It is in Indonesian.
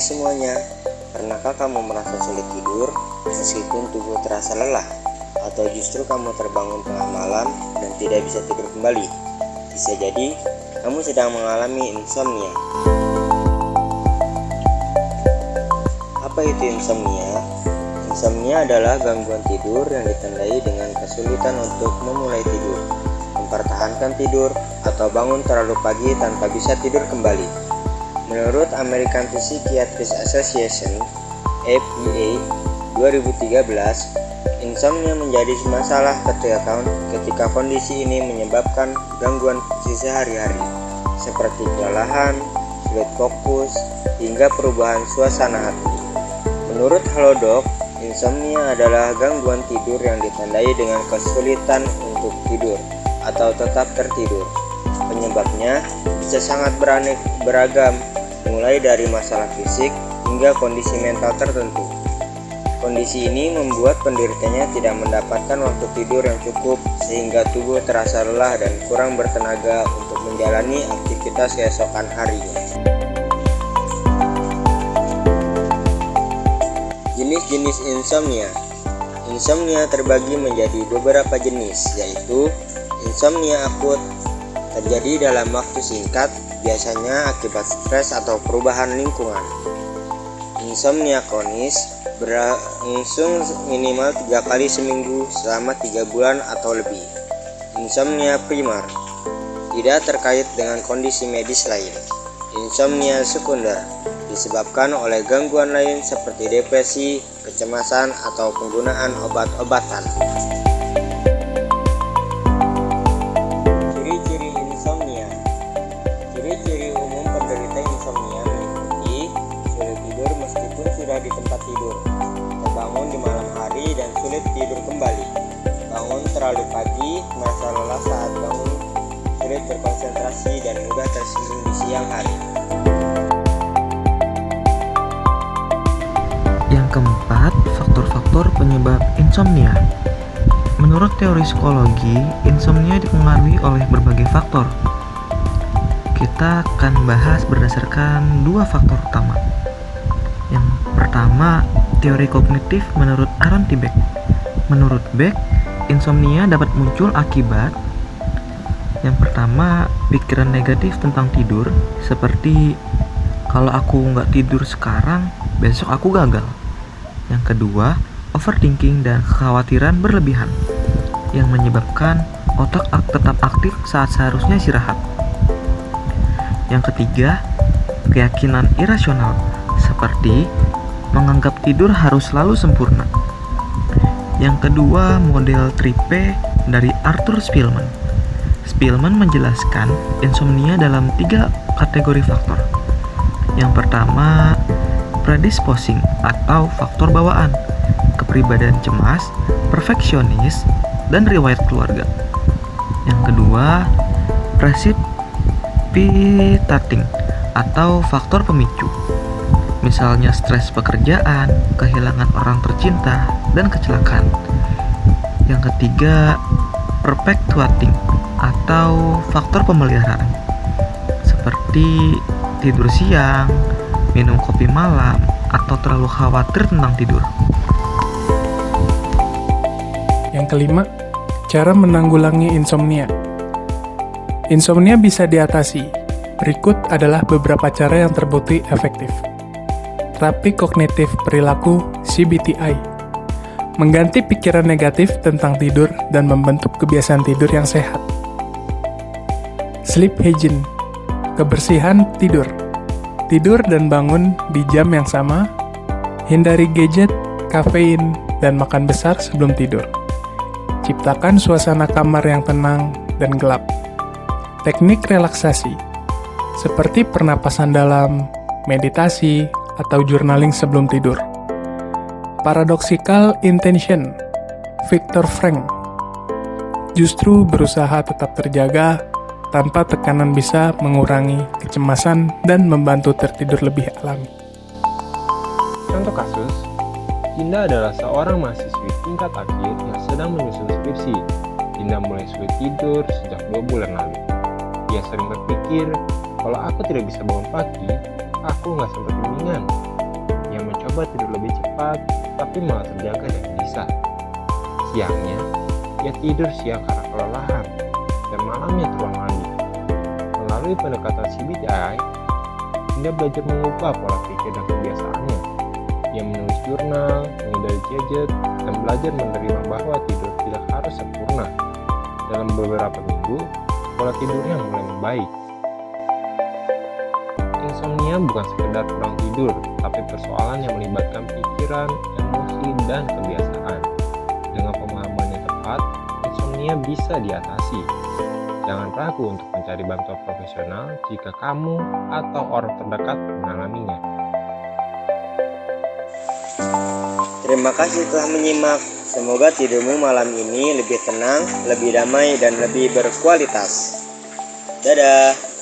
semuanya, pernahkah kamu merasa sulit tidur meskipun tubuh terasa lelah? Atau justru kamu terbangun tengah malam dan tidak bisa tidur kembali? Bisa jadi kamu sedang mengalami insomnia. Apa itu insomnia? Insomnia adalah gangguan tidur yang ditandai dengan kesulitan untuk memulai tidur, mempertahankan tidur, atau bangun terlalu pagi tanpa bisa tidur kembali. Menurut American Psychiatric Association (APA) 2013, insomnia menjadi masalah ketika kondisi ini menyebabkan gangguan fungsi sehari-hari, seperti kelelahan, sulit fokus, hingga perubahan suasana hati. Menurut Halodoc, insomnia adalah gangguan tidur yang ditandai dengan kesulitan untuk tidur atau tetap tertidur. Penyebabnya bisa sangat beragam, mulai dari masalah fisik hingga kondisi mental tertentu. Kondisi ini membuat penderitanya tidak mendapatkan waktu tidur yang cukup, sehingga tubuh terasa lelah dan kurang bertenaga untuk menjalani aktivitas keesokan harinya. Jenis-jenis insomnia. Insomnia terbagi menjadi beberapa jenis, yaitu insomnia akut, terjadi dalam waktu singkat, biasanya akibat stres atau perubahan lingkungan. Insomnia kronis, berlangsung minimal 3 kali seminggu selama 3 bulan atau lebih. Insomnia primer, tidak terkait dengan kondisi medis lain. Insomnia sekunder, disebabkan oleh gangguan lain seperti depresi, kecemasan, atau penggunaan obat-obatan. Ciri-ciri insomnia. Ciri-ciri umum penderita insomnia meliputi sulit tidur meskipun sudah di tempat tidur, terbangun di malam hari dan sulit tidur kembali, bangun terlalu pagi, merasa lelah saat bangun, sulit berkonsentrasi dan mudah tersinggung di siang hari. Yang keempat, faktor-faktor penyebab insomnia. Menurut teori psikologi, insomnia dipengaruhi oleh berbagai faktor. Kita akan bahas berdasarkan 2 faktor utama. Yang pertama, teori kognitif menurut Aaron T. Beck. Menurut Beck, insomnia dapat muncul akibat yang pertama, pikiran negatif tentang tidur, seperti kalau aku nggak tidur sekarang, besok aku gagal. Yang kedua, overthinking dan kekhawatiran berlebihan yang menyebabkan otak tetap aktif saat seharusnya istirahat. Yang ketiga, keyakinan irasional seperti menganggap tidur harus selalu sempurna. Yang kedua, model 3P dari Arthur Spiegelman. Spiegelman menjelaskan insomnia dalam 3 kategori faktor. Yang pertama, predisposing atau faktor bawaan, kepribadian cemas, perfeksionis, dan riwayat keluarga. Yang kedua, precipitating atau faktor pemicu, misalnya stres pekerjaan, kehilangan orang tercinta, dan kecelakaan. Yang ketiga, perpetuating atau faktor pemeliharaan, seperti tidur siang, minum kopi malam, atau terlalu khawatir tentang tidur. Yang kelima, cara menanggulangi insomnia. Insomnia bisa diatasi. Berikut adalah beberapa cara yang terbukti efektif. Terapi kognitif perilaku CBTI, mengganti pikiran negatif tentang tidur dan membentuk kebiasaan tidur yang sehat. Sleep hygiene, kebersihan tidur. Tidur dan bangun di jam yang sama, hindari gadget, kafein, dan makan besar sebelum tidur. Ciptakan suasana kamar yang tenang dan gelap. Teknik relaksasi, seperti pernapasan dalam, meditasi, atau journaling sebelum tidur. Paradoxical intention, Viktor Frankl, justru berusaha tetap terjaga tanpa tekanan bisa mengurangi kecemasan dan membantu tertidur lebih alami. Contoh kasus, Dinda adalah seorang mahasiswi tingkat akhir yang sedang menyusun skripsi. Dinda mulai sulit tidur sejak 2 bulan lalu. Dia sering berpikir, kalau aku tidak bisa bangun pagi, aku nggak sempat bimbingan. mencoba tidur lebih cepat, tapi malah terjaga dan gelisah. Siangnya, ia tidur siang karena kelelahan, dan malamnya terulang lagi. Melalui pendekatan CBTI, Dinda belajar mengubah pola pikir dan kebiasaannya. Ia menulis jurnal, menghindari gadget, dan belajar menerima bahwa tidur tidak harus sempurna. Dalam beberapa minggu, pola tidurnya mulai membaik. Insomnia bukan sekedar kurang tidur, tapi persoalan yang melibatkan pikiran, emosi, dan kebiasaan. Dengan pemahaman yang tepat, insomnia bisa diatasi. Jangan ragu untuk mencari bantuan profesional jika kamu atau orang terdekat mengalaminya. Terima kasih telah menyimak. Semoga tidurmu malam ini lebih tenang, lebih damai, dan lebih berkualitas. Dadah.